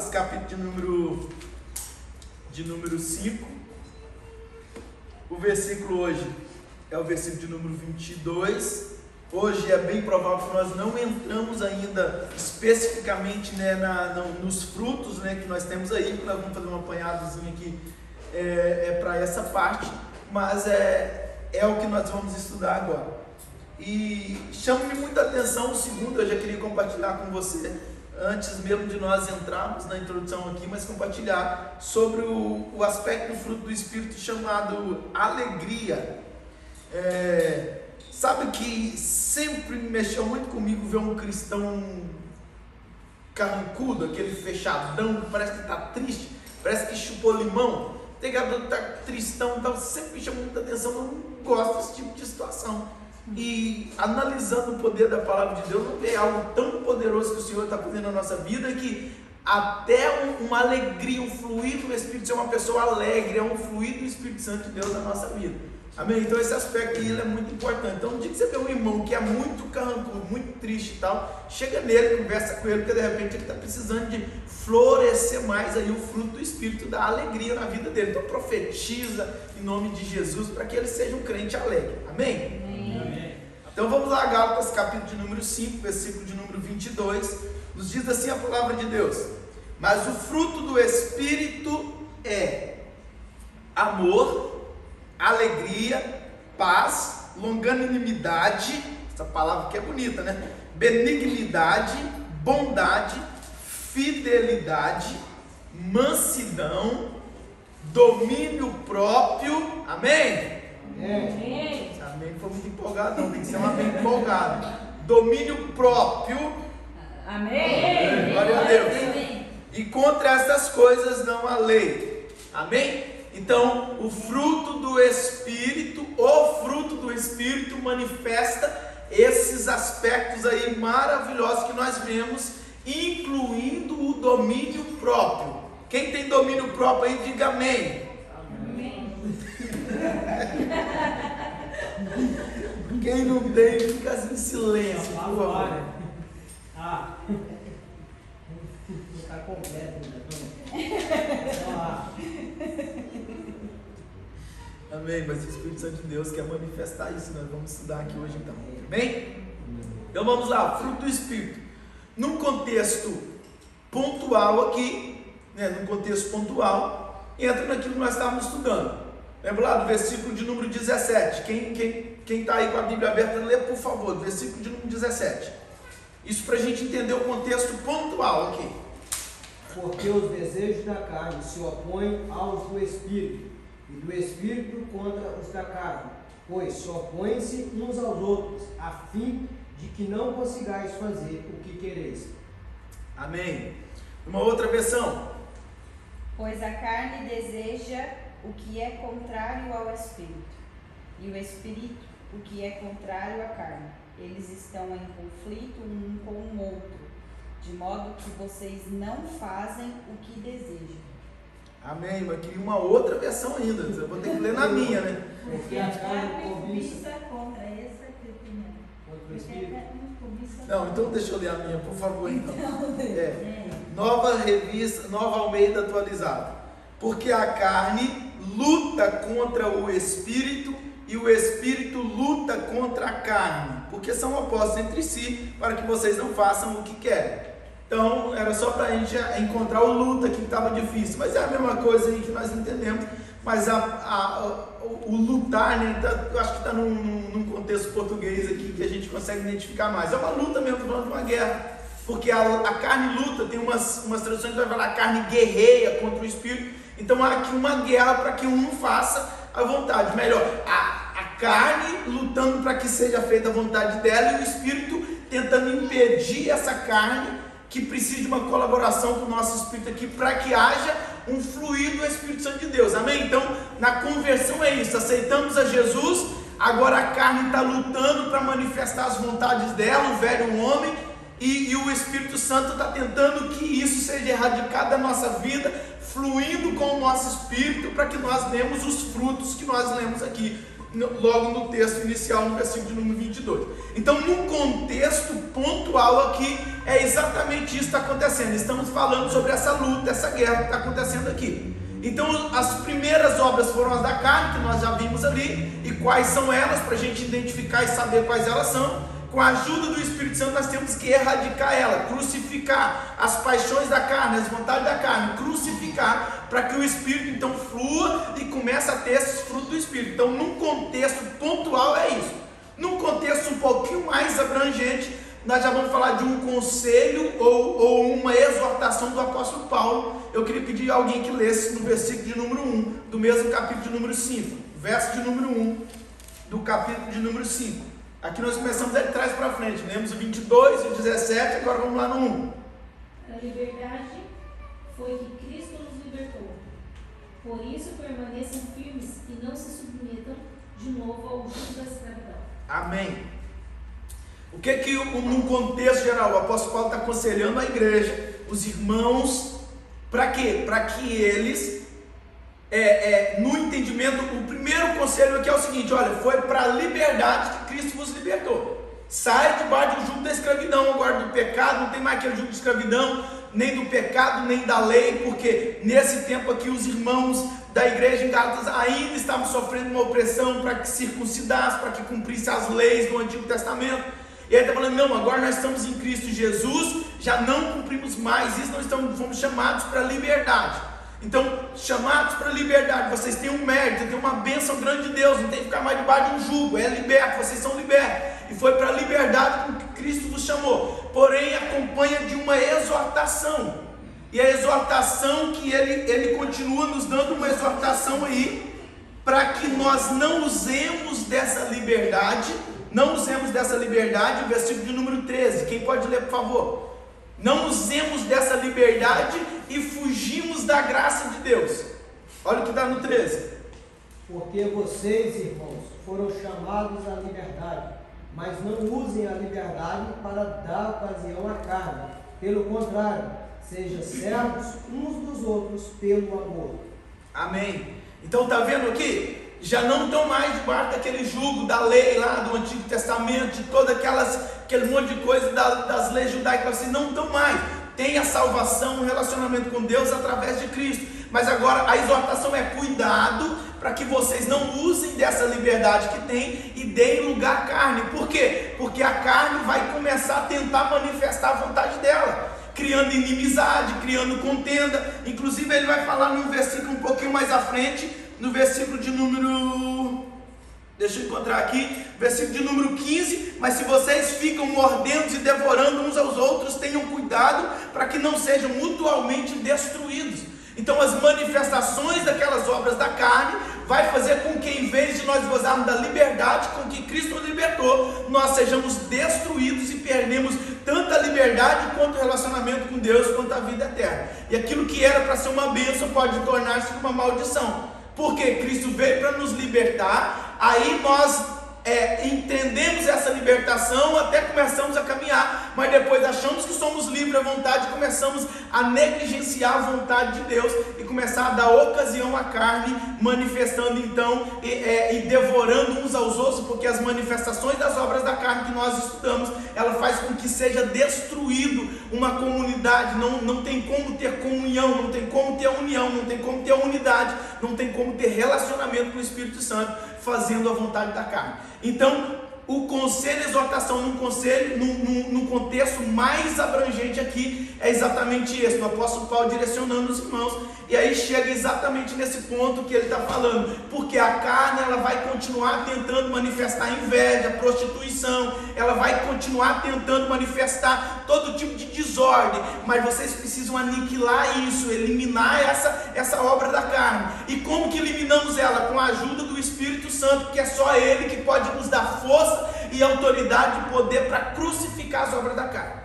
Gálatas, capítulo de número 5. O versículo hoje é o versículo de número 22. Hoje é bem provável que nós não entramos ainda especificamente, né, nos frutos, né, que nós temos aí. Nós vamos fazer um apanhadozinho aqui para essa parte, mas é o que nós vamos estudar agora. E chama-me muita atenção o segundo, eu já queria compartilhar com você, antes mesmo de nós entrarmos na introdução aqui, mas compartilhar sobre o aspecto do fruto do Espírito chamado alegria. Sabe que sempre mexeu muito comigo ver um cristão carrancudo, aquele fechadão, parece que está triste, parece que chupou limão, tem que está tristão, então sempre me chamou muita atenção. Eu não gosto desse tipo de situação. E analisando o poder da palavra de Deus, não vê algo tão poderoso que o Senhor está fazendo na nossa vida, que até uma alegria, um fluir do Espírito Santo, uma pessoa alegre, é um fluir do Espírito Santo de Deus na nossa vida. Amém? Então esse aspecto aí ele é muito importante. Então no dia que você vê um irmão que é muito carrancudo, muito triste e tal, chega nele, conversa com ele, porque de repente ele está precisando de florescer mais aí o fruto do Espírito, da alegria na vida dele. Então profetiza em nome de Jesus para que ele seja um crente alegre. Amém? Amém. Então vamos lá, Gálatas, capítulo de número 5, versículo de número 22. Nos diz assim a palavra de Deus: mas o fruto do Espírito é amor, alegria, paz, longanimidade, essa palavra que é bonita, né? Benignidade, bondade, fidelidade, mansidão, domínio próprio. Amém? Amém. Amém foi muito empolgado, não, tem que ser um amém empolgado. Domínio próprio. Amém. Glória a Deus. E contra essas coisas não há lei. Amém? Então, o fruto do Espírito manifesta esses aspectos aí maravilhosos que nós vemos, incluindo o domínio próprio. Quem tem domínio próprio aí, diga amém. Amém. Quem não tem, fica em silêncio, por favor. Não está completo, né? Amém, mas o Espírito Santo de Deus quer manifestar isso, nós vamos estudar aqui hoje então, amém? Então vamos lá, fruto do Espírito, num contexto pontual aqui, né, num contexto pontual, entra naquilo que nós estávamos estudando. Lembra lá do versículo de número 17, quem está aí com a Bíblia aberta, lê por favor, versículo de número 17, isso para a gente entender o contexto pontual aqui. Porque os desejos da carne se opõem aos do Espírito, e do Espírito contra os da carne, pois se opõem-se uns aos outros, a fim de que não consigais fazer o que quereis. Amém. Uma outra versão. Pois a carne deseja o que é contrário ao Espírito, e o Espírito o que é contrário à carne. Eles estão em conflito um com o outro, de modo que vocês não fazem o que desejam. Amém, mas queria uma outra versão ainda, eu vou ter que ler na minha, né? Porque a carne cobiça contra essa contra o Espírito. Não, então deixa eu ler a minha, por favor, então. Nova Almeida atualizada. Porque a carne luta contra o Espírito e o Espírito luta contra a carne, porque são opostos entre si, para que vocês não façam o que querem. Então, era só para a gente encontrar o luta que estava difícil, mas é a mesma coisa aí que nós entendemos, mas o lutar, né, eu acho que está num contexto português aqui que a gente consegue identificar mais. É uma luta mesmo, falando de uma guerra, porque a carne luta, tem umas traduções que vai falar a carne guerreia contra o Espírito, então há aqui uma guerra para que um não faça a vontade, melhor, a carne lutando para que seja feita a vontade dela e o Espírito tentando impedir essa carne, que precisa de uma colaboração com o nosso Espírito aqui, para que haja um fluir do Espírito Santo de Deus, amém? Então, na conversão é isso, aceitamos a Jesus, agora a carne está lutando para manifestar as vontades dela, o velho homem, e o Espírito Santo está tentando que isso seja erradicado da nossa vida, fluindo com o nosso Espírito, para que nós demos os frutos que nós lemos aqui. logo no texto inicial, no versículo de número 22. Então, no contexto pontual aqui, é exatamente isso que está acontecendo. Estamos falando sobre essa luta, essa guerra que está acontecendo aqui. Então, as primeiras obras foram as da carne, que nós já vimos ali, e quais são elas, para a gente identificar e saber quais elas são. Com a ajuda do Espírito Santo, nós temos que erradicar ela, crucificar as paixões da carne, as vontades da carne, crucificar, para que o Espírito então flua e comece a ter esses frutos do Espírito. Então, num contexto pontual é isso. Num contexto um pouquinho mais abrangente, nós já vamos falar de um conselho ou uma exortação do apóstolo Paulo. Eu queria pedir a alguém que lesse no versículo de número 1, do mesmo capítulo de número 5, verso de número 1, do capítulo de número 5. Aqui nós começamos de trás para frente, lemos o 22 e o 17, agora vamos lá no 1. A liberdade foi que Cristo nos libertou. Por isso permaneçam firmes e não se submetam de novo ao jugo da escravidão. Amém. O que no contexto geral, o apóstolo Paulo está aconselhando a igreja, os irmãos, para quê? Para que eles, no entendimento, o primeiro conselho aqui é o seguinte: olha, foi para a liberdade que Cristo vos libertou. Sai debaixo do jugo da escravidão, agora do pecado, não tem mais aquele jugo de escravidão, nem do pecado, nem da lei, porque nesse tempo aqui os irmãos da igreja em Gálatas ainda estavam sofrendo uma opressão para que circuncidasse, para que cumprisse as leis do Antigo Testamento. E aí está falando, não, agora nós estamos em Cristo Jesus, já não cumprimos mais isso, nós fomos chamados para a liberdade. Então, chamados para a liberdade, vocês têm um mérito, têm uma bênção grande de Deus, não tem que ficar mais debaixo de um jugo, é liberto, vocês são libertos. E foi para a liberdade com que Cristo vos chamou, porém acompanha de uma exortação. E a exortação que ele continua nos dando uma exortação aí, para que nós não usemos dessa liberdade, o versículo de número 13, quem pode ler, por favor? Não usemos dessa liberdade e fugimos da graça de Deus. Olha o que está no 13. Porque vocês, irmãos, foram chamados à liberdade, mas não usem a liberdade para dar ocasião à carne. Pelo contrário, sejam servos uns dos outros pelo amor. Amém. Então está vendo aqui? Já não estão mais debaixo daquele jugo da lei lá do Antigo Testamento, de todas aquele monte de coisa das leis judaicas, vocês não estão mais. Tem a salvação, um relacionamento com Deus através de Cristo. Mas agora a exortação é cuidado para que vocês não usem dessa liberdade que tem e deem lugar à carne. Por quê? Porque a carne vai começar a tentar manifestar a vontade dela, criando inimizade, criando contenda. Inclusive ele vai falar num versículo um pouquinho mais à frente, no versículo de número, deixa eu encontrar aqui, versículo de número 15, mas se vocês ficam mordendo e devorando uns aos outros, tenham cuidado para que não sejam mutualmente destruídos. Então as manifestações daquelas obras da carne vai fazer com que, em vez de nós gozarmos da liberdade com que Cristo nos libertou, nós sejamos destruídos e perdemos tanto a liberdade quanto o relacionamento com Deus, quanto a vida eterna. E aquilo que era para ser uma bênção pode tornar-se uma maldição. Porque Cristo veio para nos libertar, aí nós entendemos essa libertação, até começamos a caminhar, mas depois achamos que somos livres à vontade e começamos a negligenciar a vontade de Deus e começar a dar ocasião à carne, manifestando então e devorando uns aos outros, porque as manifestações das obras da carne que nós estudamos, ela faz com que seja destruído uma comunidade. Não tem como ter comunhão, não tem como ter união, não tem como ter unidade, não tem como ter relacionamento com o Espírito Santo, fazendo a vontade da carne. Então, o conselho e exortação num contexto mais abrangente aqui é exatamente esse, o apóstolo Paulo direcionando os irmãos, e aí chega exatamente nesse ponto que ele está falando, porque a carne ela vai continuar tentando manifestar inveja, prostituição, ela vai continuar tentando manifestar todo tipo de desordem, mas vocês precisam aniquilar isso, eliminar essa obra da carne. E como que eliminamos ela? Com a ajuda do Espírito Santo, porque é só Ele que pode nos dar força e autoridade e poder para crucificar as obras da carne.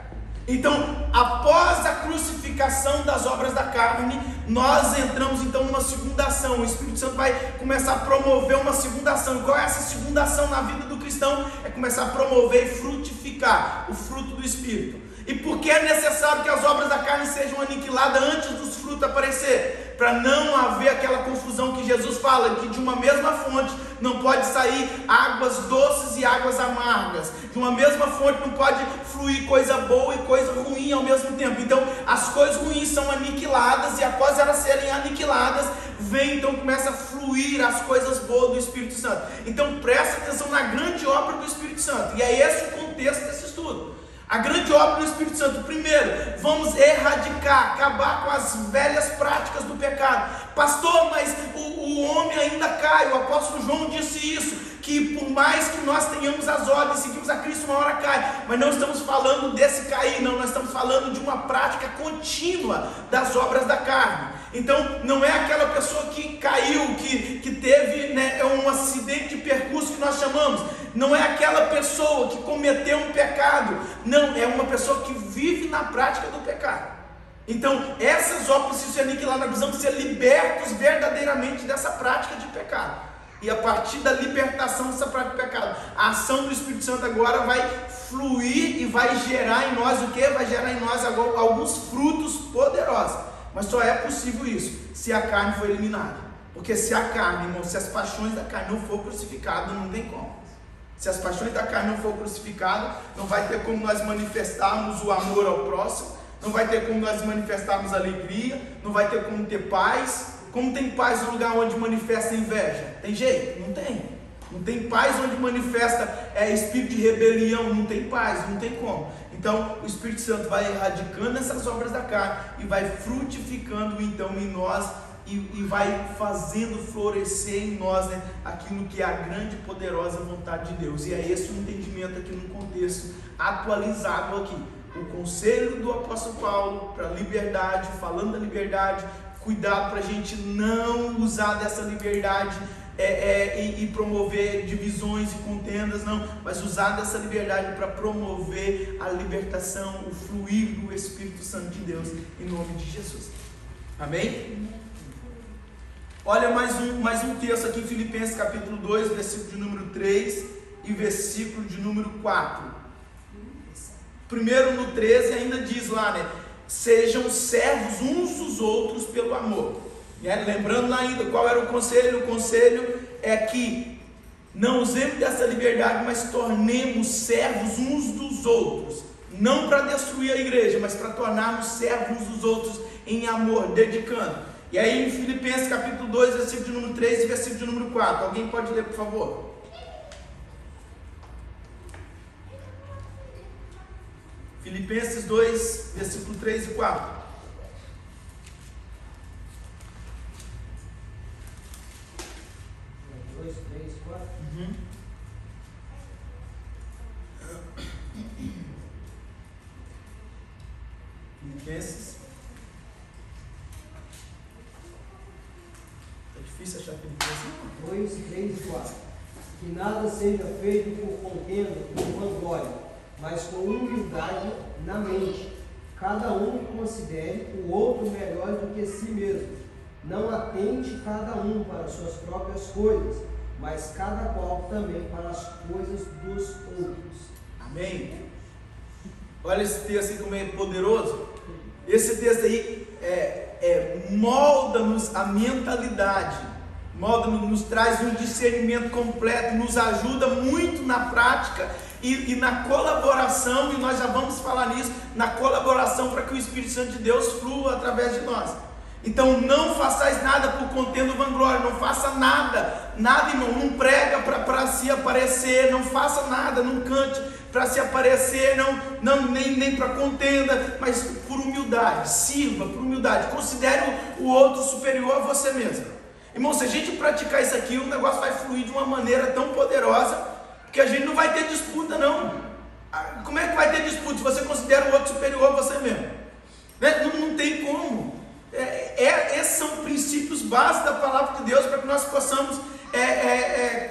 Então, após a crucificação das obras da carne, nós entramos então numa segunda ação. O Espírito Santo vai começar a promover uma segunda ação. Qual é essa segunda ação na vida do cristão? É começar a promover e frutificar o fruto do Espírito. E por que é necessário que as obras da carne sejam aniquiladas antes dos frutos frutos aparecer, para não haver aquela confusão que Jesus fala, que de uma mesma fonte não pode sair águas doces e águas amargas, de uma mesma fonte não pode fluir coisa boa e coisa ruim ao mesmo tempo. Então as coisas ruins são aniquiladas, e após elas serem aniquiladas, então começa a fluir as coisas boas do Espírito Santo. Então presta atenção na grande obra do Espírito Santo, e é esse o contexto desse estudo. A grande obra do Espírito Santo. Primeiro, vamos erradicar, acabar com as velhas práticas do pecado. Pastor, mas o homem ainda cai. O apóstolo João disse isso, que por mais que nós tenhamos as ordens, seguimos a Cristo, uma hora cai. Mas não estamos falando desse cair, não. Nós estamos falando de uma prática contínua das obras da carne. Então não é aquela pessoa que caiu, que teve, né, um acidente de percurso que nós chamamos. Não é aquela pessoa que cometeu um pecado. Não, é uma pessoa que vive na prática do pecado. Então essas obras precisam ser aniquiladas. Nós precisamos ser libertos verdadeiramente dessa prática de pecado. E a partir da libertação dessa prática de pecado, a ação do Espírito Santo agora vai fluir e vai gerar em nós o quê? Vai gerar em nós agora alguns frutos poderosos. Mas só é possível isso se a carne for eliminada. Porque se a carne, irmão, se as paixões da carne não for crucificadas, não tem como. Se as paixões da carne não for crucificadas, não vai ter como nós manifestarmos o amor ao próximo, não vai ter como nós manifestarmos alegria, não vai ter como ter paz. Como tem paz no lugar onde manifesta inveja? Tem jeito? Não tem. Não tem paz onde manifesta espírito de rebelião, não tem paz, não tem como. Então o Espírito Santo vai erradicando essas obras da carne e vai frutificando então em nós e vai fazendo florescer em nós, né, aquilo que é a grande e poderosa vontade de Deus. E é esse o entendimento aqui no contexto atualizado aqui. O conselho do apóstolo Paulo para a liberdade, falando da liberdade, cuidado para a gente não usar dessa liberdade e promover divisões e contendas, não, mas usar dessa liberdade para promover a libertação, o fluir do Espírito Santo de Deus, em nome de Jesus. Amém? Olha mais um texto aqui em Filipenses capítulo 2, versículo de número 3 e versículo de número 4. Primeiro no 13 ainda diz lá, né? Sejam servos uns dos outros pelo amor. Lembrando lá ainda qual era o conselho. O conselho é que não usemos dessa liberdade, mas tornemos servos uns dos outros, não para destruir a igreja, mas para tornarmos servos uns dos outros em amor, dedicando. E aí em Filipenses capítulo 2, versículo de número 3 e versículo de número 4, alguém pode ler, por favor? Filipenses 2, versículo 3 e 4. Filipenses. É difícil achar Filipenses. 2, 3 e 4. Que nada seja feito por contenda, por vanglória, mas com humildade na mente. Cada um considere o outro melhor do que si mesmo. Não atente cada um para suas próprias coisas, mas cada qual também para as coisas dos outros. Amém? Olha esse texto aí como é poderoso. Esse texto aí molda-nos a mentalidade, nos traz um discernimento completo, nos ajuda muito na prática e na colaboração, e nós já vamos falar nisso, na colaboração para que o Espírito Santo de Deus flua através de nós. Então não façais nada por contenda ou vanglória, não faça nada, irmão, não prega para se aparecer, não faça nada, não cante para se aparecer, nem para contenda, mas por humildade, sirva por humildade, considere o outro superior a você mesmo. Irmão, se a gente praticar isso aqui, o negócio vai fluir de uma maneira tão poderosa, que a gente não vai ter disputa não. Como é que vai ter disputa se você considera o outro superior a você mesmo? Não tem como. Esses são princípios básicos da palavra de Deus para que nós possamos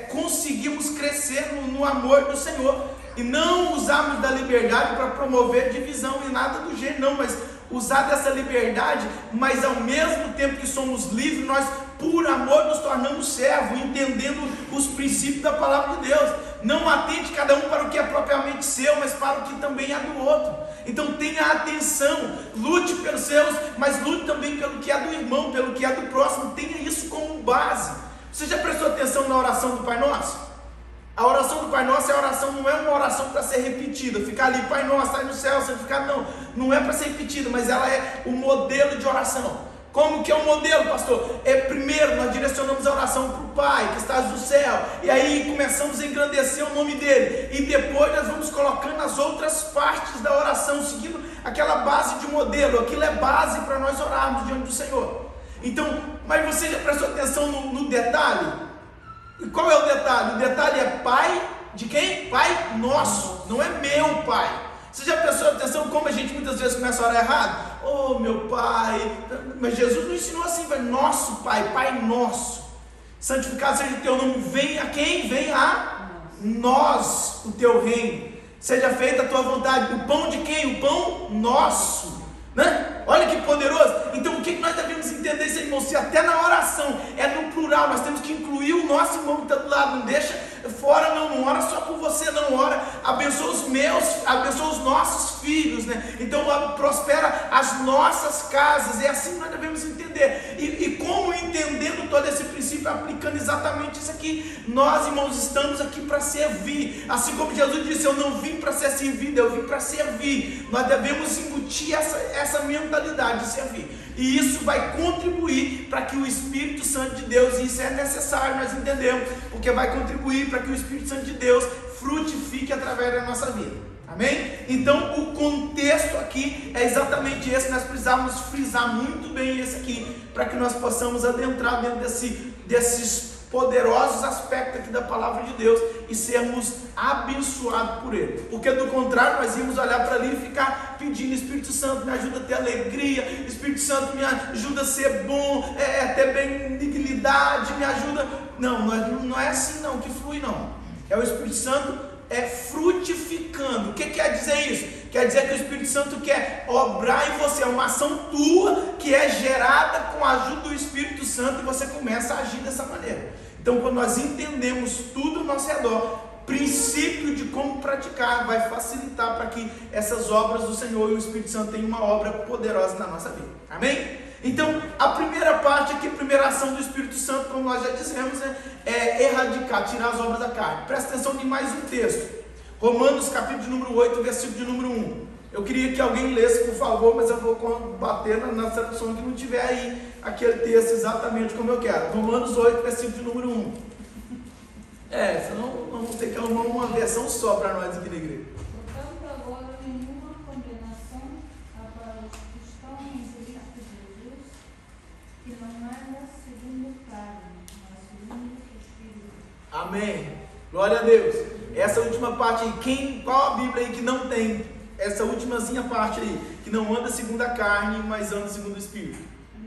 conseguirmos crescer no amor do Senhor e não usarmos da liberdade para promover divisão e nada do gênero, não, mas usar dessa liberdade, mas ao mesmo tempo que somos livres, nós por amor nos tornamos servos, entendendo os princípios da palavra de Deus. Não atente cada um para o que é propriamente seu, mas para o que também é do outro. Então tenha atenção, lute pelos seus, mas lute também pelo que é do irmão, pelo que é do próximo. Tenha isso como base. Você já prestou atenção na oração do Pai Nosso? A oração do Pai Nosso não é uma oração para ser repetida, ficar ali, Pai Nosso, está aí no céu, santificado, não é para ser repetida, mas ela é o modelo de oração. Como que é o modelo, pastor? Primeiro nós direcionamos a oração para o Pai, que está no céu, e aí começamos a engrandecer o nome dele, e depois nós vamos colocando as outras partes da oração, seguindo aquela base de modelo. Aquilo é base para nós orarmos diante do Senhor. Então, mas você já prestou atenção no detalhe? E qual é o detalhe? O detalhe é Pai de quem? Pai nosso, não é meu Pai. Você já prestou atenção como a gente muitas vezes começa a orar errado? Oh, meu Pai, mas Jesus não ensinou assim, vai, nosso Pai, Pai nosso, santificado seja o teu nome, venha quem? Venha a nós o teu reino, seja feita a tua vontade. O pão de quem? O pão nosso, né? Olha que poderoso. Então o que nós devemos entender isso aí, irmão? Se até na oração é no plural, nós temos que incluir o nosso irmão que está do lado, não deixa fora, não ora só por você, não ora, abençoa os nossos filhos, né? Então prospera as nossas casas. É assim que nós devemos entender. E como entendendo todo esse princípio, aplicando exatamente isso aqui, nós, irmãos, estamos aqui para servir, assim como Jesus disse, eu não vim para ser servido, eu vim para servir. Nós devemos embutir essa mentalidade de servir, e isso vai contribuir para que o Espírito Santo de Deus, e isso é necessário, nós entendemos, porque vai contribuir para que o Espírito Santo de Deus frutifique através da nossa vida, amém? Então o contexto aqui é exatamente esse, nós precisamos frisar muito bem esse aqui, para que nós possamos adentrar dentro desses poderosos aspectos aqui da palavra de Deus e sermos abençoados por Ele, porque do contrário nós íamos olhar para ali e ficar pedindo, Espírito Santo me ajuda a ter alegria, Espírito Santo me ajuda a ser bom, ter benignidade, me ajuda, não é assim não que flui, não, é o Espírito Santo frutificando. O que quer dizer isso? Quer dizer que o Espírito Santo quer obrar em você, é uma ação tua que é gerada com a ajuda do Espírito Santo, e você começa a agir dessa maneira. Então quando nós entendemos tudo ao nosso redor, princípio de como praticar, vai facilitar para que essas obras do Senhor e o Espírito Santo tenham uma obra poderosa na nossa vida, amém? Então a primeira parte aqui, a primeira ação do Espírito Santo, como nós já dissemos, é erradicar, tirar as obras da carne. Presta atenção em mais um texto, Romanos capítulo de número 8, versículo de número 1. Eu queria que alguém lesse, por favor, mas eu vou bater na tradução que não tiver aí aquele texto exatamente como eu quero. Romanos 8, versículo de número 1. Senão vamos ter que arrumar uma versão só para nós aqui na igreja. Portanto, agora nenhuma condenação há para os que estão em Cristo Jesus, que não anda segundo carne, mas segundo o Espírito. Amém. Glória a Deus. Essa última parte aí, qual a Bíblia aí que não tem essa ultimazinha parte aí, que não anda segundo a carne, mas anda segundo o Espírito?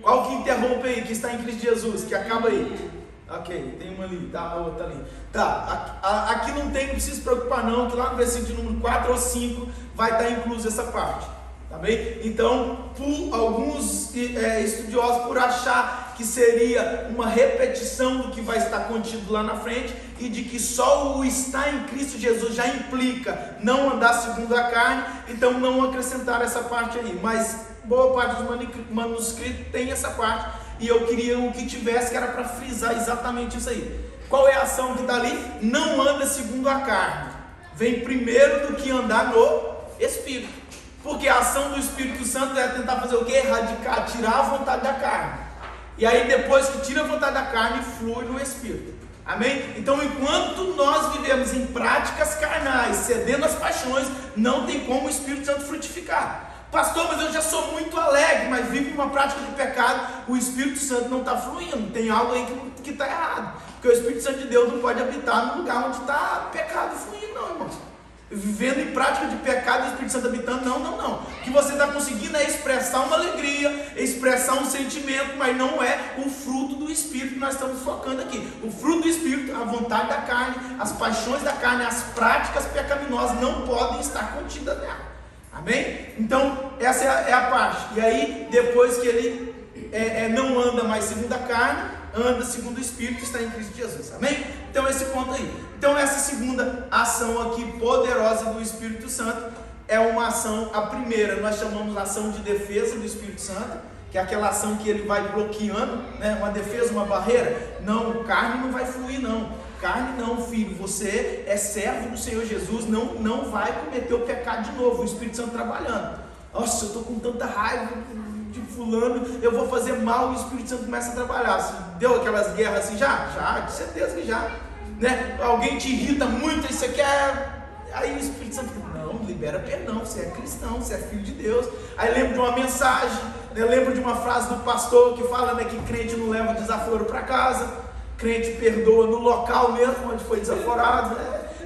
Qual que interrompe aí, que está em Cristo Jesus, que acaba aí? Ok, tem uma ali, tá, a outra ali. Tá, aqui não precisa se preocupar não, que lá no versículo de número 4 ou 5 vai estar incluso essa parte, tá bem? Então, por alguns estudiosos, por achar que seria uma repetição do que vai estar contido lá na frente, e de que só o estar em Cristo Jesus já implica não andar segundo a carne, então não acrescentar essa parte aí, mas boa parte dos manuscritos tem essa parte, e eu queria o que tivesse, que era para frisar exatamente isso aí. Qual é a ação que está ali? Não anda segundo a carne, vem primeiro do que andar no Espírito, porque a ação do Espírito Santo é tentar fazer o que? Erradicar, tirar a vontade da carne, e aí depois que tira a vontade da carne, flui no Espírito, amém? Então enquanto nós vivemos em práticas carnais, cedendo às paixões, não tem como o Espírito Santo frutificar. Pastor, mas eu já sou muito alegre, mas vivo uma prática de pecado, o Espírito Santo não está fluindo, tem algo aí que está errado, porque o Espírito Santo de Deus não pode habitar no lugar onde está pecado fluindo, não, irmãos. Vivendo em prática de pecado, o Espírito Santo habitando, não. O que você está conseguindo é expressar uma alegria, expressar um sentimento, mas não é o fruto do Espírito que nós estamos focando aqui. O fruto do Espírito, a vontade da carne, as paixões da carne, as práticas pecaminosas não podem estar contidas nela. Amém? Então, essa é a parte. E aí, depois que ele não anda mais segundo a carne, anda segundo o Espírito, está em Cristo Jesus. Amém? Então, esse ponto aí. Então, essa segunda ação aqui, poderosa do Espírito Santo, é uma ação, a primeira, nós chamamos ação de defesa do Espírito Santo, que é aquela ação que ele vai bloqueando, né? Uma defesa, uma barreira. Não, carne não vai fluir, não. Carne não, filho, você é servo do Senhor Jesus, não vai cometer o pecado de novo, o Espírito Santo trabalhando. Nossa, eu estou com tanta raiva de fulano, eu vou fazer mal, o Espírito Santo começa a trabalhar. Deu aquelas guerras assim? Já, de certeza que já. Né? Alguém te irrita muito e você quer... Aí o Espírito Santo fala, não, libera perdão, você é cristão, você é filho de Deus. Aí lembro de uma mensagem, né? Lembro de uma frase do pastor que fala, né, que crente não leva desaforo para casa. Crente perdoa no local mesmo, onde foi desaforado.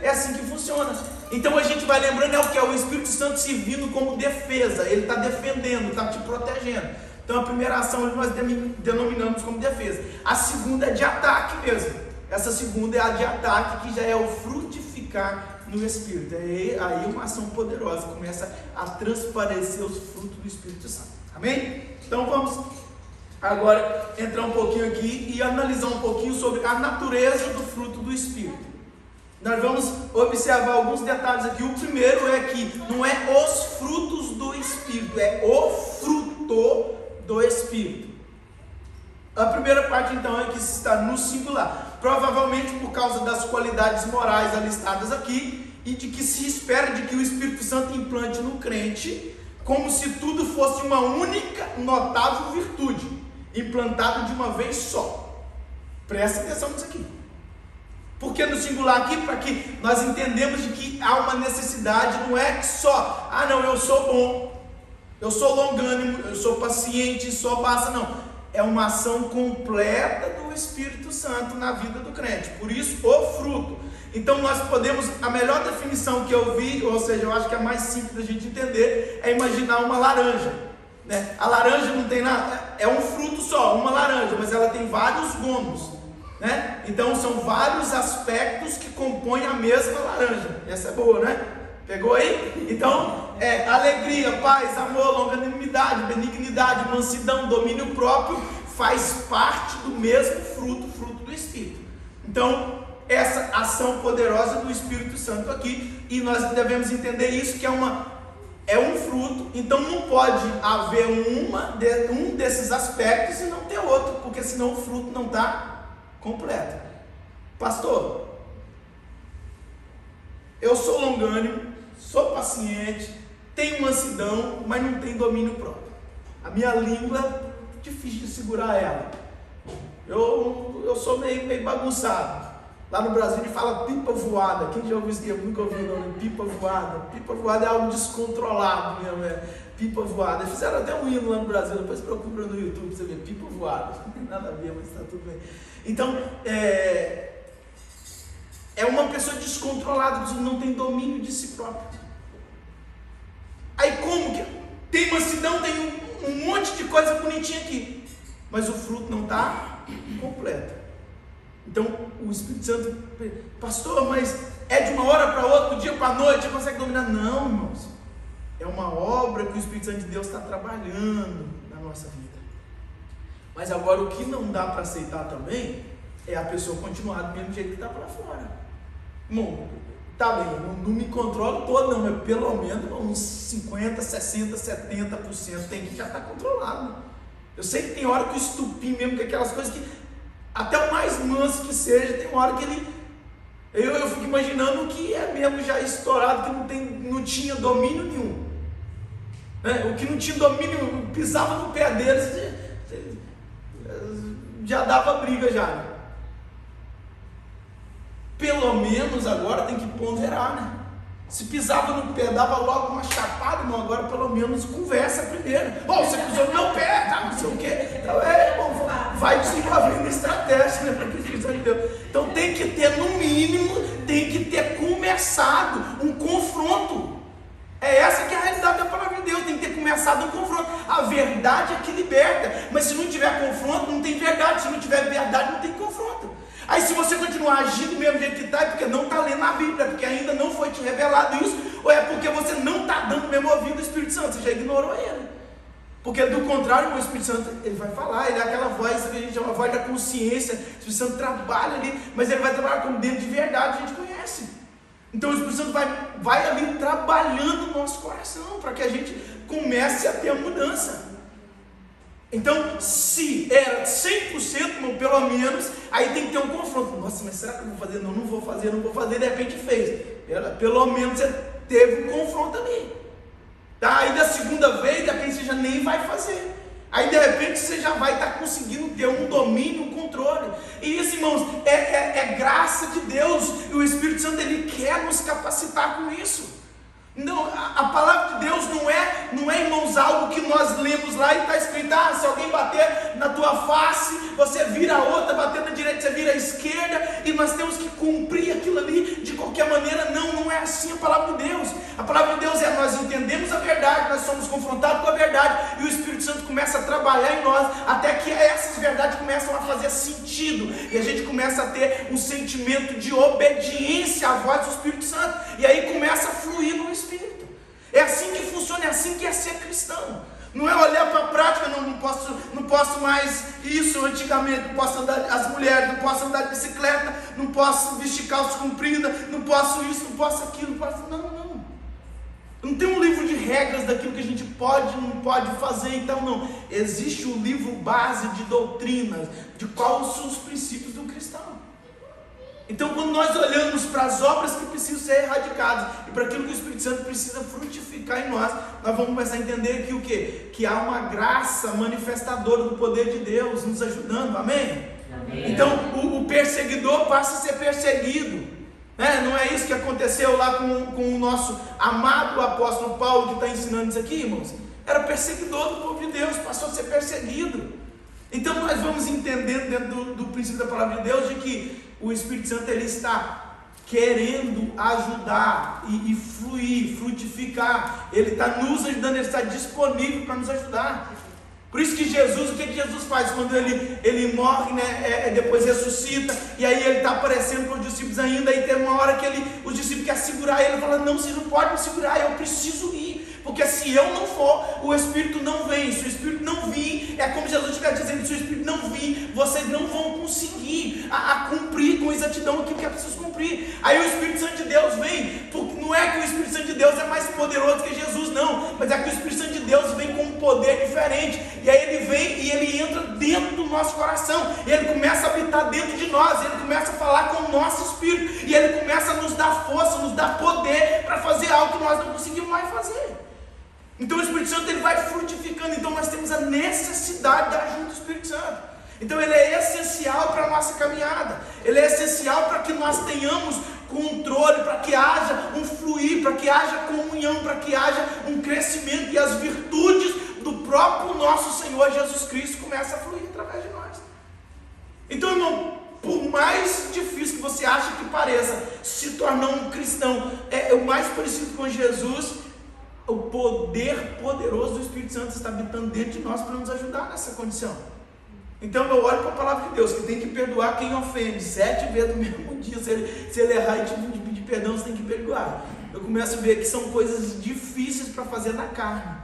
É assim que funciona. Então a gente vai lembrando, o que é o Espírito Santo servindo como defesa. Ele está defendendo, está te protegendo. Então a primeira ação nós denominamos como defesa. A segunda é de ataque mesmo. Essa segunda é a de ataque, que já é o frutificar no Espírito. É aí uma ação poderosa, começa a transparecer os frutos do Espírito Santo. Amém? Então vamos agora entrar um pouquinho aqui e analisar um pouquinho sobre a natureza do fruto do Espírito. Nós vamos observar alguns detalhes aqui. O primeiro é que não é os frutos do Espírito, é o fruto do Espírito. A primeira parte então é que está no singular, provavelmente por causa das qualidades morais alistadas aqui e de que se espera de que o Espírito Santo implante no crente como se tudo fosse uma única notável virtude, implantado de uma vez só. Presta atenção nisso aqui. Porque no singular aqui, para que nós entendemos de que há uma necessidade, não é só, eu sou bom, eu sou longânimo, eu sou paciente, só basta, não. É uma ação completa do Espírito Santo na vida do crente. Por isso, o fruto. Então nós podemos, a melhor definição que eu vi, ou seja, eu acho que é a mais simples da gente entender, é imaginar uma laranja. Né? A laranja não tem nada, é um fruto só, uma laranja, mas ela tem vários gomos, né? Então são vários aspectos que compõem a mesma laranja. Essa é boa, né? Pegou aí? Então, alegria, paz, amor, longanimidade, benignidade, mansidão, domínio próprio, faz parte do mesmo fruto do Espírito. Então, essa ação poderosa do Espírito Santo aqui, e nós devemos entender isso, que é um fruto, então não pode haver um desses aspectos e não ter outro, porque senão o fruto não está completo. Pastor, eu sou longânimo, sou paciente, tenho mansidão, mas não tenho domínio próprio. A minha língua é difícil de segurar ela. Eu sou meio bagunçado. Lá no Brasil ele fala pipa voada. Quem já ouviu isso? Eu nunca ouvi o nome, pipa voada. Pipa voada é algo descontrolado mesmo, pipa voada. Fizeram até um hino lá no Brasil, depois procura no YouTube pra você ver, pipa voada. Não tem nada a ver, mas está tudo bem. Então, é uma pessoa descontrolada, que não tem domínio de si própria. Aí como que tem mansidão, tem um monte de coisa bonitinha aqui, mas o fruto não está completo. Então o Espírito Santo, pastor, mas é de uma hora para outra, do dia para a noite, você consegue dominar? Não, irmãos, é uma obra que o Espírito Santo de Deus está trabalhando na nossa vida. Mas agora o que não dá para aceitar também é a pessoa continuar do mesmo jeito que está para fora. Irmão, tá bem, não me controlo todo não, mas pelo menos uns 50%, 60%, 70% tem que já estar controlado. Eu sei que tem hora que o estupim mesmo, que aquelas coisas que até o mais manso que seja, tem uma hora que ele... Eu fico imaginando que é mesmo já estourado, que não tinha domínio nenhum. Né? O que não tinha domínio, pisava no pé deles, já dava briga já. Pelo menos agora tem que ponderar, né? Se pisava no pé, dava logo uma chapada, não, agora pelo menos conversa primeiro. Você pisou no meu pé, tá? Não sei o quê. Então, irmão, vai desenvolvendo estratégia, né? Para que Espírito Santo de Deus. Então tem que ter, no mínimo, tem que ter começado um confronto. É essa que é a realidade da palavra de Deus, tem que ter começado um confronto. A verdade é que liberta, mas se não tiver confronto, não tem verdade. Se não tiver verdade, não tem confronto. Aí se você continuar agindo do mesmo jeito que está, é porque não está lendo a Bíblia, é porque ainda não foi te revelado isso, ou é porque você não está dando mesmo ouvido ao Espírito Santo, você já ignorou ele. Porque do contrário, o Espírito Santo, ele vai falar, ele é aquela voz que a gente chama a voz da consciência. O Espírito Santo trabalha ali, mas ele vai trabalhar como dentro de verdade, a gente conhece. Então o Espírito Santo vai ali trabalhando no nosso coração, para que a gente comece a ter a mudança. Então, se era 100%, irmão, pelo menos, aí tem que ter um confronto. Nossa, mas será que eu vou fazer? Não vou fazer, de repente fez. Pelo menos você teve um confronto ali. Tá? Aí da segunda vez, de repente você já nem vai fazer. Aí de repente você já vai estar conseguindo ter um domínio, um controle. E isso, irmãos, é graça de Deus. E o Espírito Santo, ele quer nos capacitar com isso. Não, a palavra de Deus não é, irmãos, algo que nós lemos lá e está escrito, se alguém bater na tua face, você vira a outra, bater na direita, você vira a esquerda, e nós temos que cumprir aquilo ali de qualquer maneira. Não é assim a palavra de Deus. A palavra de Deus nós entendemos a verdade, nós somos confrontados com a verdade, e o Espírito Santo começa a trabalhar em nós, até que essas verdades começam a fazer sentido, e a gente começa a ter um sentimento de obediência à voz do Espírito Santo, e aí começa a fluir no Espírito. É assim que funciona, é assim que é ser cristão. Não é olhar para a prática, não posso mais isso antigamente, não posso andar, as mulheres, não posso andar de bicicleta, não posso vestir calça comprida, não posso isso, não posso aquilo, não. Não tem um livro de regras daquilo que a gente pode e não pode fazer, então não. Existe um livro base de doutrinas, de quais são os princípios do cristão. Então, quando nós olhamos para as obras que precisam ser erradicadas e para aquilo que o Espírito Santo precisa frutificar em nós vamos começar a entender que o quê? Que há uma graça manifestadora do poder de Deus nos ajudando, amém? Amém. Então, o perseguidor passa a ser perseguido, né? Não é isso que aconteceu lá com o nosso amado apóstolo Paulo, que está ensinando isso aqui, irmãos? Era perseguidor do povo de Deus, passou a ser perseguido. Então, nós vamos entendendo dentro do princípio da palavra de Deus de que o Espírito Santo, ele está querendo ajudar e fluir, frutificar. Ele está nos ajudando, ele está disponível para nos ajudar. Por isso que Jesus, o que Jesus faz quando ele morre, né? Depois ressuscita, e aí ele está aparecendo para os discípulos ainda, e tem uma hora que os discípulos querem segurar ele, fala, não, vocês não podem me segurar, eu preciso ir, porque se eu não for, o Espírito não vem. Se o Espírito não vir, é como Jesus estiver dizendo, se o Espírito não vir, vocês não vão conseguir a cumprir com exatidão aquilo que é preciso cumprir. Aí o Espírito Santo de Deus vem, porque não é que o Espírito Santo de Deus é mais poderoso que Jesus, não, mas é que o Espírito Santo de Deus vem com um poder diferente, e aí ele vem e ele entra dentro do nosso coração, e ele começa a habitar dentro de nós, ele começa a falar com o nosso espírito, e ele começa a nos dar força, nos dar poder para fazer algo que nós não conseguimos mais fazer. Então o Espírito Santo, ele vai frutificando. Então nós temos a necessidade da ajuda do Espírito Santo. Então ele é essencial para a nossa caminhada, ele é essencial para que nós tenhamos controle, para que haja um fluir, para que haja comunhão, para que haja um crescimento, e as virtudes do próprio nosso Senhor Jesus Cristo começam a fluir através de nós. Então, irmão, por mais difícil que você ache que pareça se tornar um cristão, o mais parecido com Jesus, o poder poderoso do Espírito Santo está habitando dentro de nós para nos ajudar nessa condição. Então eu olho para a palavra de Deus, que tem que perdoar quem ofende 7 vezes no mesmo dia. Se ele errar e te pedir perdão, você tem que perdoar. Eu começo a ver que são coisas difíceis para fazer na carne,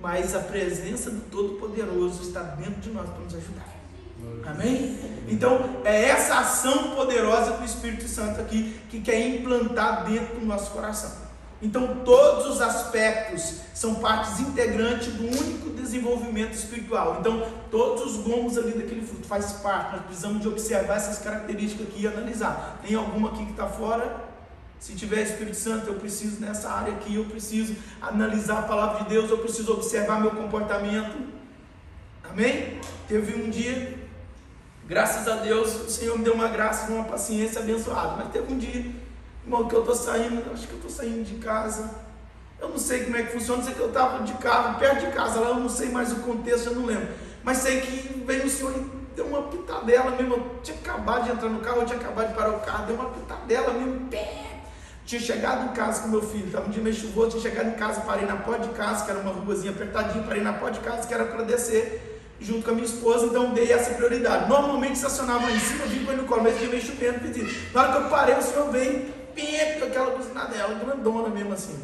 mas a presença do Todo-Poderoso está dentro de nós para nos ajudar. Amém? Então é essa ação poderosa do Espírito Santo aqui que quer implantar dentro do nosso coração. Então todos os aspectos são partes integrantes do único desenvolvimento espiritual. Então todos os gomos ali daquele fruto faz parte. Nós precisamos de observar essas características aqui e analisar. Tem alguma aqui que está fora? Se tiver Espírito Santo, eu preciso nessa área aqui, eu preciso analisar a palavra de Deus, eu preciso observar meu comportamento. Amém? Teve um dia, graças a Deus, o Senhor me deu uma graça, uma paciência abençoada. Mas teve um dia, irmão, que eu estou saindo, acho que eu estou saindo de casa, eu não sei como é que funciona, sei que eu estava de carro, perto de casa, lá eu não sei mais o contexto, eu não lembro, mas sei que veio o Senhor e deu uma pitadela mesmo. Eu tinha acabado de entrar no carro, eu tinha acabado de parar o carro, deu uma pitadela mesmo, tinha chegado em casa com meu filho, estava um dia meio chuvoso, tinha chegado em casa, parei na porta de casa, que era uma ruazinha apertadinha, parei na porta de casa, que era para descer, junto com a minha esposa, então dei essa prioridade. Normalmente estacionava lá em cima, vim com ele no colo, mas ele meio chovendo, pedindo. Na hora que eu parei, o senhor veio, com aquela buzinada dela, grandona mesmo assim.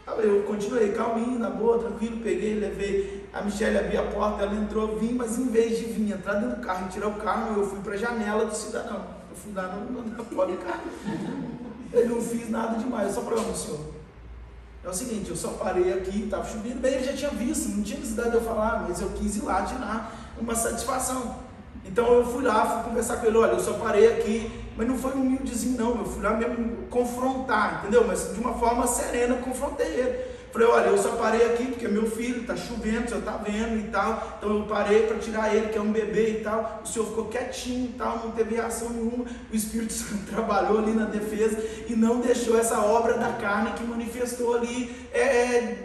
Aí eu continuei calminho, na boa, tranquilo, peguei, levei a Michelle, abri a porta, ela entrou, vim, mas em vez de vir entrar dentro do carro e tirar o carro, eu fui para a janela do cidadão. Eu fui lá na porta do carro. Eu não fiz nada demais, eu só falei, ó, senhor, é o seguinte, eu só parei aqui, estava chovendo, bem, ele já tinha visto, não tinha necessidade de eu falar, mas eu quis ir lá tirar uma satisfação. Então eu fui lá, fui conversar com ele, olha, eu só parei aqui, mas não foi humildezinho não, eu fui lá mesmo confrontar, entendeu? Mas de uma forma serena, eu confrontei ele. Falei, olha, eu só parei aqui porque meu filho está chovendo, o senhor está vendo e tal, então eu parei para tirar ele, que é um bebê e tal, o senhor ficou quietinho e tal, não teve reação nenhuma, o Espírito Santo trabalhou ali na defesa e não deixou essa obra da carne que manifestou ali,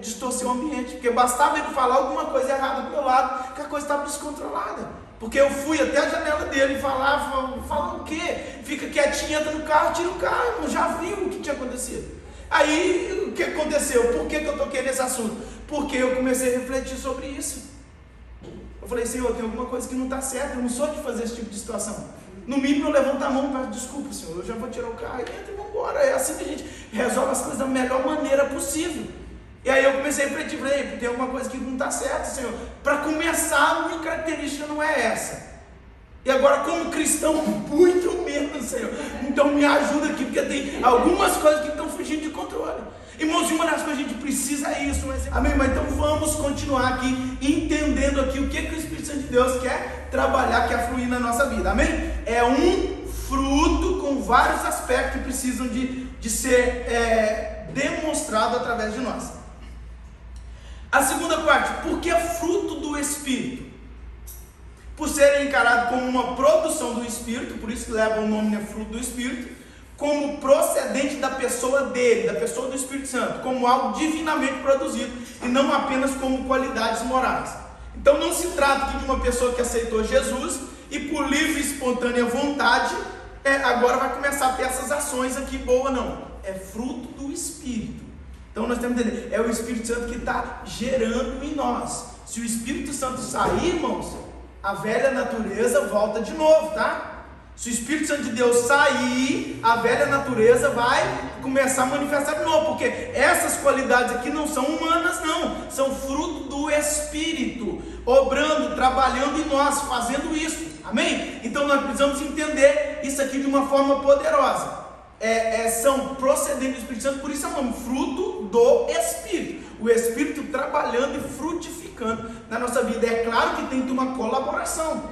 distorcer o ambiente, porque bastava ele falar alguma coisa errada do meu lado, que a coisa estava descontrolada. Porque eu fui até a janela dele e falar o quê? Fica quietinho, entra no carro, tira o carro, já viu o que tinha acontecido. Aí, o que aconteceu? Por que eu toquei nesse assunto? Porque eu comecei a refletir sobre isso. Eu falei, Senhor, tem alguma coisa que não está certa, eu não sou de fazer esse tipo de situação. No mínimo eu levanto a mão e falo, desculpa, Senhor, eu já vou tirar o carro e entra e vamos embora. É assim que a gente resolve as coisas da melhor maneira possível. E aí eu comecei a refletir, falei, tem alguma coisa que não está certa, Senhor. Para começar, a minha característica não é essa. E agora, como cristão, muito menos, Senhor. Então me ajuda aqui, porque tem algumas coisas que estão fugindo de controle. Irmãos, e uma das coisas que a gente precisa é isso. Amém? Mas então vamos continuar aqui, entendendo aqui o que o Espírito Santo de Deus quer trabalhar, quer fluir na nossa vida. Amém? É um fruto com vários aspectos que precisam de ser demonstrado através de nós. A segunda parte, porque é fruto do Espírito. Por ser encarado como uma produção do Espírito, por isso que leva o nome, né, fruto do Espírito, como procedente da pessoa dele, da pessoa do Espírito Santo, como algo divinamente produzido, e não apenas como qualidades morais. Então não se trata aqui de uma pessoa que aceitou Jesus, e por livre e espontânea vontade, agora vai começar a ter essas ações aqui boas, não. É fruto do Espírito. Então nós temos que entender, é o Espírito Santo que está gerando em nós. Se o Espírito Santo sair, irmãos, a velha natureza volta de novo, tá? Se o Espírito Santo de Deus sair, a velha natureza vai começar a manifestar de novo, porque essas qualidades aqui não são humanas, não, são fruto do Espírito, obrando, trabalhando em nós, fazendo isso, amém? Então nós precisamos entender isso aqui de uma forma poderosa. São procedentes do Espírito Santo, por isso é o nome, fruto do Espírito. O Espírito trabalhando e frutificando na nossa vida. É claro que tem que ter uma colaboração.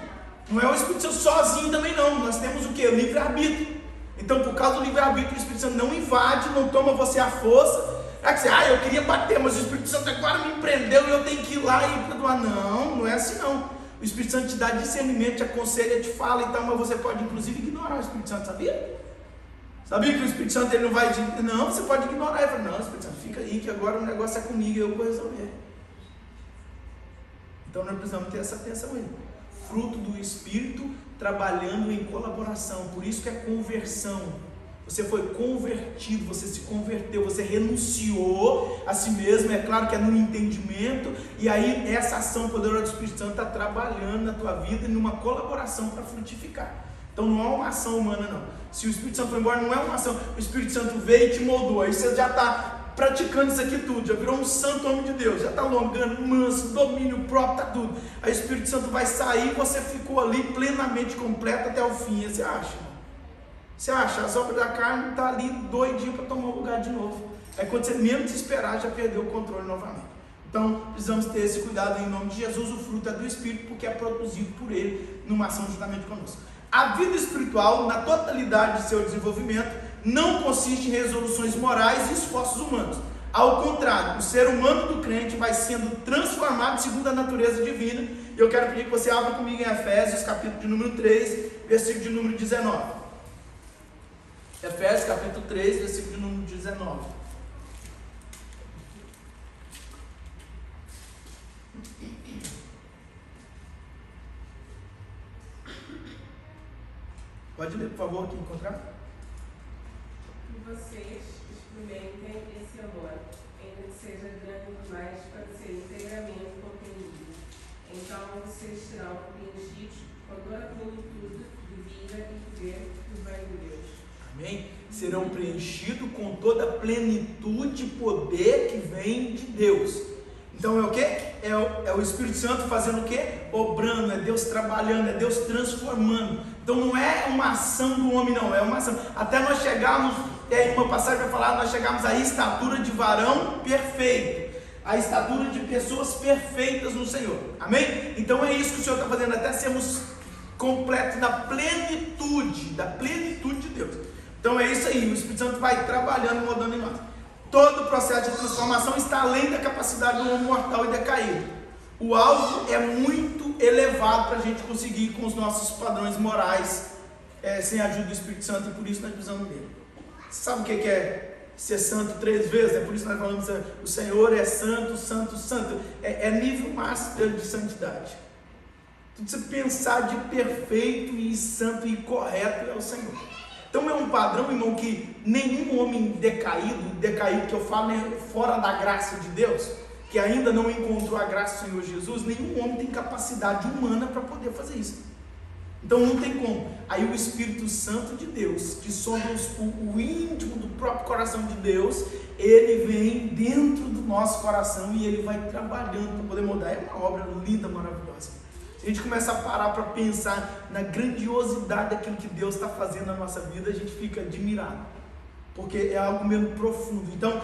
Não é o Espírito Santo sozinho também não. Nós temos o que? Livre-arbítrio. Então, por causa do livre-arbítrio, o Espírito Santo não invade, não toma você à força. É que você, eu queria bater, mas o Espírito Santo agora me prendeu e eu tenho que ir lá e perdoar. Não, não é assim não. O Espírito Santo te dá discernimento, te aconselha, te fala e tal, mas você pode inclusive ignorar o Espírito Santo, sabia? Sabia que o Espírito Santo ele não vai te... Não, você pode ignorar. Ele fala, não, Espírito Santo, fica aí que agora o negócio é comigo e eu vou resolver. Então nós precisamos ter essa atenção aí. Fruto do Espírito trabalhando em colaboração. Por isso que é conversão. Você foi convertido, você se converteu, você renunciou a si mesmo. É claro que é no entendimento. E aí essa ação poderosa do Espírito Santo está trabalhando na tua vida numa colaboração para frutificar. Então não é uma ação humana não. Se o Espírito Santo foi embora, não é uma ação. O Espírito Santo veio e te moldou. Aí você já está praticando isso aqui tudo. Já virou um santo homem de Deus. Já está longando, manso, domínio próprio, está tudo. Aí o Espírito Santo vai sair e você ficou ali plenamente completo até o fim. E você acha? Você acha? As obras da carne estão ali doidinho para tomar o lugar de novo. Aí quando você menos esperar, já perdeu o controle novamente. Então precisamos ter esse cuidado em nome de Jesus. O fruto é do Espírito porque é produzido por Ele numa ação juntamente conosco. A vida espiritual, na totalidade de seu desenvolvimento, não consiste em resoluções morais e esforços humanos. Ao contrário, o ser humano do crente vai sendo transformado segundo a natureza divina. E eu quero pedir que você abra comigo em Efésios, capítulo de número 3, versículo de número 19. Efésios, capítulo 3, versículo de número 19. Pode ler, por favor, aqui encontrar. Que vocês experimentem esse amor, ainda que seja grande demais para ser inteiramente compreendido, em então vocês serão preenchidos com toda a plenitude de vida e poder que vem de Deus. Amém? Serão preenchidos com toda a plenitude e poder que vem de Deus. Então é o quê? É o Espírito Santo fazendo o quê? Obrando, é Deus trabalhando, é Deus transformando. Então não é uma ação do homem, não, é uma ação. Até nós chegarmos, uma passagem vai falar, nós chegarmos à estatura de varão perfeito, a estatura de pessoas perfeitas no Senhor. Amém? Então é isso que o Senhor está fazendo, até sermos completos da plenitude de Deus. Então é isso aí, o Espírito Santo vai trabalhando e mudando em nós. Todo o processo de transformação está além da capacidade do homem mortal e decaído. O alvo é muito elevado para a gente conseguir com os nossos padrões morais, sem a ajuda do Espírito Santo, e por isso nós precisamos dele. Você sabe o que é ser santo 3 vezes? É por isso que nós falamos, o Senhor é santo, santo, santo. É nível máximo de santidade. Tudo você pensar de perfeito e santo e correto é o Senhor. Então é um padrão, irmão, que nenhum homem decaído que eu falo é fora da graça de Deus, que ainda não encontrou a graça do Senhor Jesus, nenhum homem tem capacidade humana para poder fazer isso. Então não tem como. Aí o Espírito Santo de Deus, que somos o íntimo do próprio coração de Deus, ele vem dentro do nosso coração e ele vai trabalhando para poder mudar. É uma obra linda, maravilhosa. Se a gente começa a parar para pensar na grandiosidade daquilo que Deus está fazendo na nossa vida, a gente fica admirado, porque é algo mesmo profundo. Então,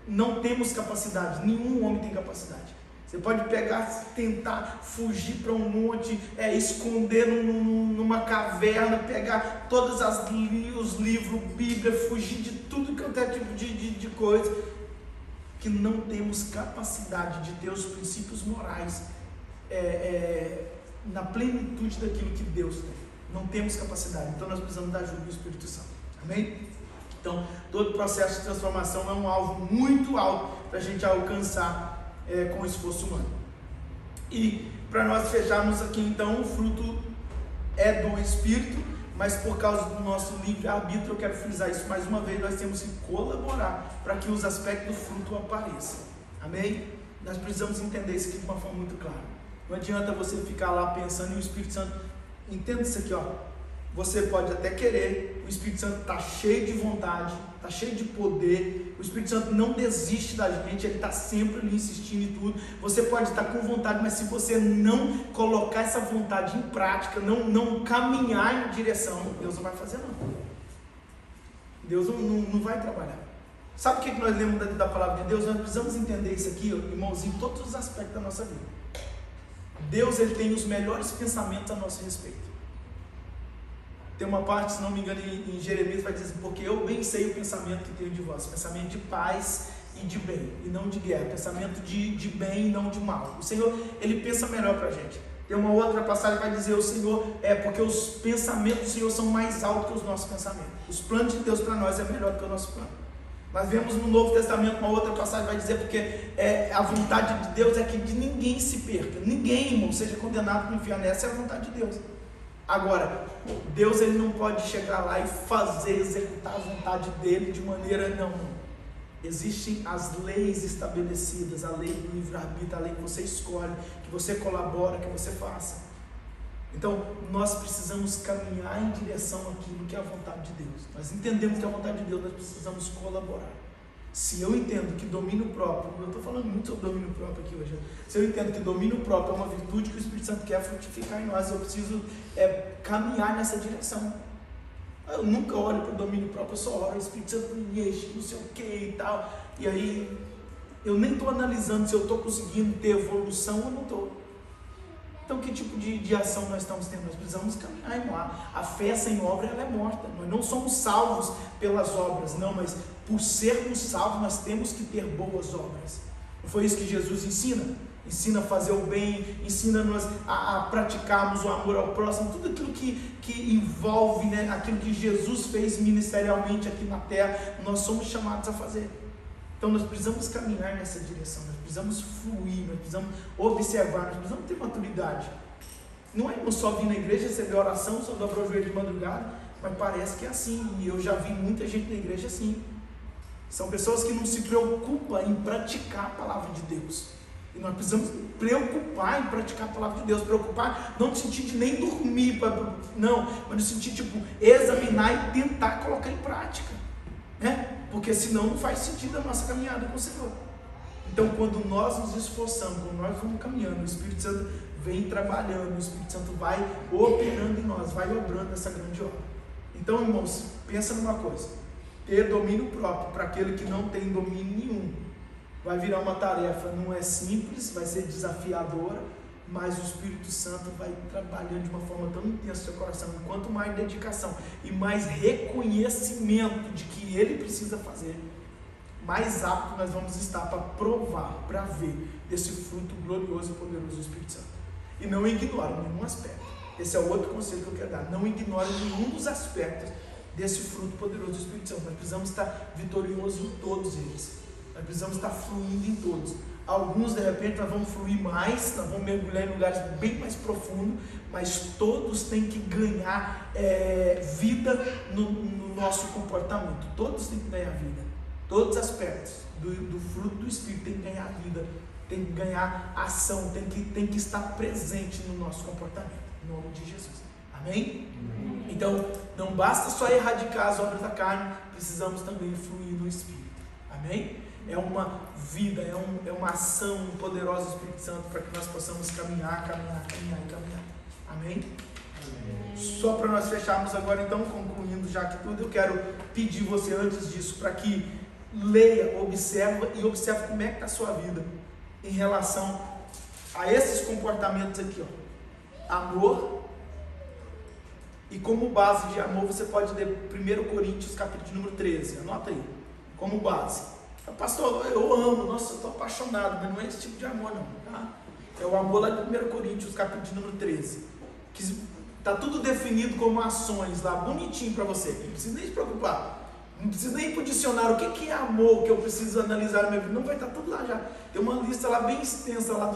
não temos capacidade, nenhum homem tem capacidade. Você pode pegar, tentar fugir para um monte, esconder numa caverna, pegar todos os livros, Bíblia, fugir de tudo que é tipo de coisa, que não temos capacidade de ter os princípios morais na plenitude daquilo que Deus tem. Não temos capacidade, então nós precisamos da ajuda do Espírito Santo. Amém? Então, todo o processo de transformação é um alvo muito alto para a gente alcançar com esforço humano. E para nós fecharmos aqui, então, o fruto é do Espírito, mas por causa do nosso livre-arbítrio, eu quero frisar isso mais uma vez, nós temos que colaborar para que os aspectos do fruto apareçam. Amém? Nós precisamos entender isso aqui de uma forma muito clara. Não adianta você ficar lá pensando, e o Espírito Santo, entenda isso aqui, ó. Você pode até querer, o Espírito Santo está cheio de vontade, está cheio de poder, o Espírito Santo não desiste da gente, ele está sempre ali insistindo em tudo. Você pode estar com vontade, mas se você não colocar essa vontade em prática, não caminhar em direção, Deus não vai fazer não. Deus não vai trabalhar. Sabe o que nós lemos da palavra de Deus? Nós precisamos entender isso aqui, irmãos, em todos os aspectos da nossa vida. Deus, ele tem os melhores pensamentos a nosso respeito. Tem uma parte, se não me engano, em Jeremias vai dizer, porque eu bem sei o pensamento que tenho de vós, pensamento de paz e de bem, e não de guerra, pensamento de bem e não de mal. O Senhor, ele pensa melhor para a gente. Tem uma outra passagem que vai dizer, o Senhor, porque os pensamentos do Senhor são mais altos que os nossos pensamentos. Os planos de Deus para nós é melhor do que o nosso plano. Nós vemos no Novo Testamento uma outra passagem que vai dizer, porque a vontade de Deus é que de ninguém se perca, ninguém, irmão, seja condenado para o inferno. Essa é a vontade de Deus. Agora, Deus, ele não pode chegar lá e executar a vontade dele de maneira, não. Existem as leis estabelecidas, a lei do livre-arbítrio, a lei que você escolhe, que você colabora, que você faça. Então, nós precisamos caminhar em direção àquilo que é a vontade de Deus. Nós entendemos que é a vontade de Deus, nós precisamos colaborar. Se eu entendo que domínio próprio, eu estou falando muito sobre domínio próprio aqui hoje, se eu entendo que domínio próprio é uma virtude que o Espírito Santo quer frutificar em nós, eu preciso caminhar nessa direção. Eu nunca oro para o domínio próprio, eu só oro, o Espírito Santo me enche, não sei o que e tal, e aí eu nem estou analisando se eu estou conseguindo ter evolução ou não estou. Então, que tipo de ação nós estamos tendo? Nós precisamos caminhar, irmão. A fé sem obra, ela é morta. Nós não somos salvos pelas obras, não, mas por sermos salvos, nós temos que ter boas obras. Não foi isso que Jesus ensina? Ensina a fazer o bem, ensina-nos a praticarmos o amor ao próximo, tudo aquilo que envolve, né, aquilo que Jesus fez ministerialmente aqui na terra, nós somos chamados a fazer. Então nós precisamos caminhar nessa direção, nós precisamos fluir, nós precisamos observar, nós precisamos ter maturidade. Não é só vir na igreja, receber oração, só dobrar o joelho de madrugada, mas parece que é assim, e eu já vi muita gente na igreja assim. São pessoas que não se preocupam em praticar a palavra de Deus. E nós precisamos preocupar em praticar a palavra de Deus, preocupar, não no sentido de nem dormir, não, mas no sentido tipo, examinar e tentar colocar em prática, né? Porque senão não faz sentido a nossa caminhada com o Senhor. Então, quando nós nos esforçamos, quando nós vamos caminhando, o Espírito Santo vem trabalhando, o Espírito Santo vai operando em nós, vai obrando essa grande obra. Então, irmãos, pensa numa coisa: ter domínio próprio para aquele que não tem domínio nenhum vai virar uma tarefa, não é simples, vai ser desafiadora, mas o Espírito Santo vai trabalhando de uma forma tão intensa no seu coração. E quanto mais dedicação e mais reconhecimento de que Ele precisa fazer, mais apto nós vamos estar para provar, para ver desse fruto glorioso e poderoso do Espírito Santo. E não ignore nenhum aspecto. Esse é o outro conselho que eu quero dar: não ignore nenhum dos aspectos desse fruto poderoso do Espírito Santo. Nós precisamos estar vitoriosos em todos eles. Nós precisamos estar fluindo em todos. Alguns, de repente, nós vamos fluir mais, nós vamos mergulhar em lugares bem mais profundos, mas todos têm que ganhar vida no nosso comportamento. Todos têm que ganhar vida. Todos os aspectos do fruto do Espírito têm que ganhar vida, tem que ganhar ação, tem que estar presente no nosso comportamento. Em nome de Jesus. Amém? Amém. Então, não basta só erradicar as obras da carne, precisamos também fluir no Espírito. Amém? É uma vida, é uma ação poderosa do Espírito Santo para que nós possamos caminhar. Amém? Amém. Só para nós fecharmos agora, então, concluindo já que tudo, eu quero pedir você antes disso para que leia, observe como é que está a sua vida em relação a esses comportamentos aqui, ó. Amor. E como base de amor, você pode ler 1 Coríntios, capítulo número 13. Anota aí, como base. Pastor, eu amo, nossa, eu estou apaixonado, mas não é esse tipo de amor não, tá? É o amor lá de 1 Coríntios, capítulo número 13, que está tudo definido como ações lá, bonitinho para você, não precisa nem se preocupar, não precisa nem ir para o dicionário, o que é amor que eu preciso analisar na minha vida, não, vai estar tudo lá já, tem uma lista lá bem extensa lá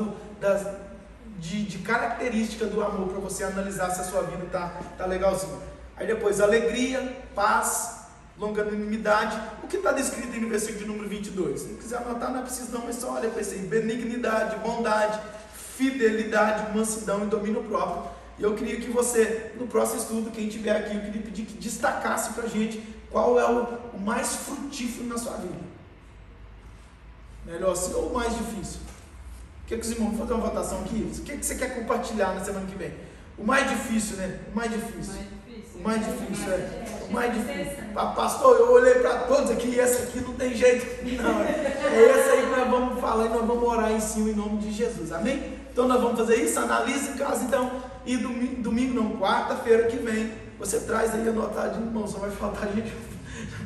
de características do amor para você analisar se a sua vida está legalzinho. Aí depois, alegria, paz, longanimidade, o que está descrito aí no versículo de número 22. Se não quiser anotar, não é preciso não, mas só olha para isso aí: benignidade, bondade, fidelidade, mansidão e domínio próprio. E eu queria que você, no próximo estudo, quem estiver aqui, eu queria pedir que destacasse para a gente qual é o mais frutífero na sua vida. Melhor assim ou o mais difícil? O que os irmãos vão fazer uma votação aqui? O que você quer compartilhar na semana que vem? O mais difícil, né? O mais difícil. O mais difícil, O mais difícil. Pastor, eu olhei para todos aqui e esse aqui não tem jeito, não. É esse aí que nós vamos falar e nós vamos orar em cima em nome de Jesus. Amém? Então nós vamos fazer isso, analisa em casa então. E domingo não, quarta-feira que vem, você traz aí anotadinho, irmão, só vai faltar gente.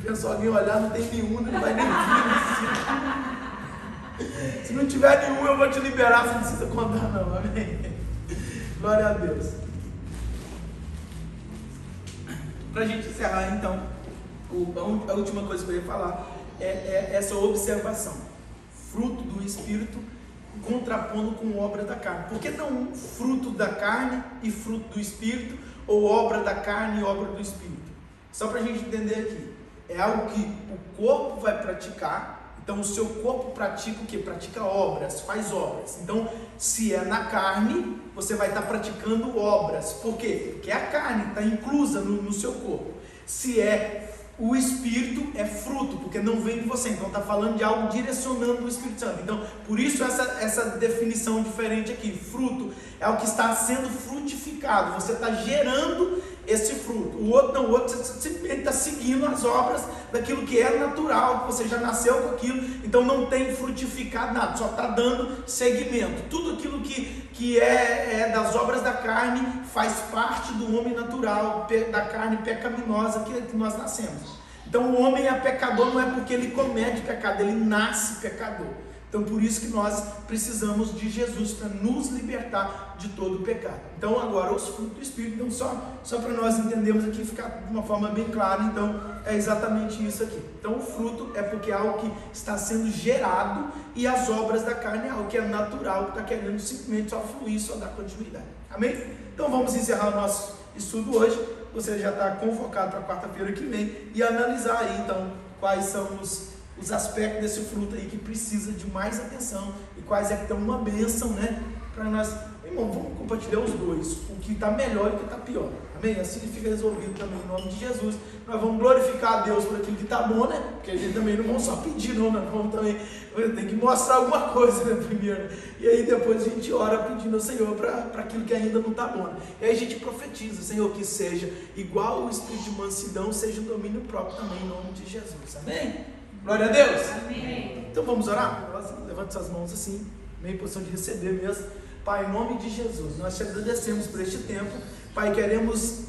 Pensou alguém olhar, não tem nenhum, não vai nem vir. Se não tiver nenhum, eu vou te liberar, você não precisa contar não. Amém? Glória a Deus. Para a gente encerrar então, a última coisa que eu ia falar é essa observação. Fruto do Espírito contrapondo com obra da carne. Por que não fruto da carne e fruto do Espírito, ou obra da carne e obra do Espírito? Só para a gente entender aqui. É algo que o corpo vai praticar. Então o seu corpo pratica o que? Pratica obras, faz obras. Então se é na carne, você vai estar praticando obras. Por quê? Porque a carne está inclusa no seu corpo. Se é o Espírito, é fruto, porque não vem de você. Então está falando de algo direcionando o Espírito Santo. Então por isso essa definição diferente aqui. Fruto é o que está sendo frutificado. Você está gerando esse fruto. O outro não, o outro você simplesmente está seguindo as obras daquilo que é natural, que você já nasceu com aquilo, então não tem frutificado nada, só está dando seguimento. Tudo aquilo que é das obras da carne faz parte do homem natural, da carne pecaminosa que nós nascemos. Então o homem é pecador não é porque ele comete pecado, ele nasce pecador. Então por isso que nós precisamos de Jesus para nos libertar de todo o pecado. Então agora os frutos do Espírito, então só para nós entendermos aqui, ficar de uma forma bem clara, então é exatamente isso aqui. Então o fruto é porque é algo que está sendo gerado, e as obras da carne é algo que é natural, que está querendo simplesmente só fluir, só dar continuidade. Amém? Então vamos encerrar o nosso estudo hoje. Você já está convocado para quarta-feira que vem e analisar aí então quais são os aspectos desse fruto aí que precisa de mais atenção e quais é que estão uma bênção, né? Para nós, irmão, vamos compartilhar os dois, o que está melhor e o que está pior, amém? Assim fica resolvido também em nome de Jesus. Nós vamos glorificar a Deus por aquilo que está bom, né? Porque a gente também não vamos só pedir, não, nós vamos também, tem que mostrar alguma coisa, né, primeiro, e aí depois a gente ora pedindo ao Senhor para aquilo que ainda não está bom, né? E aí a gente profetiza, Senhor, que seja igual o espírito de mansidão, seja o domínio próprio também em nome de Jesus, amém? Glória a Deus! Amém. Então vamos orar? Levante suas mãos assim, meio em posição de receber mesmo. Pai, em nome de Jesus, nós te agradecemos por este tempo. Pai, queremos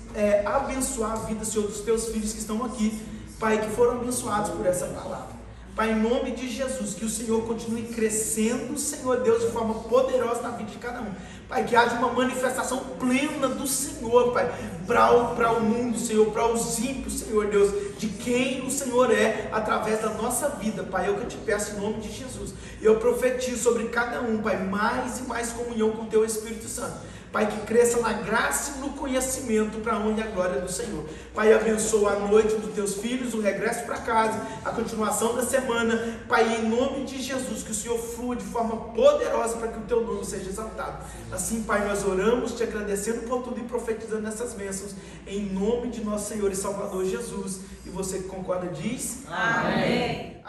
abençoar a vida, Senhor, dos teus filhos que estão aqui, Pai, que foram abençoados por essa palavra. Pai, em nome de Jesus, que o Senhor continue crescendo, Senhor Deus, de forma poderosa na vida de cada um. Pai, que haja uma manifestação plena do Senhor, Pai, para o mundo, Senhor, para os ímpios, Senhor Deus, de quem o Senhor é, através da nossa vida, Pai. Eu que te peço em nome de Jesus. Eu profetizo sobre cada um, Pai, mais e mais comunhão com o Teu Espírito Santo. Pai, que cresça na graça e no conhecimento para a honra e a glória do Senhor. Pai, abençoa a noite dos teus filhos, o regresso para casa, a continuação da semana. Pai, em nome de Jesus, que o Senhor flua de forma poderosa para que o teu nome seja exaltado. Assim, Pai, nós oramos te agradecendo por tudo e profetizando essas bênçãos em nome de nosso Senhor e Salvador Jesus. E você que concorda diz: Amém.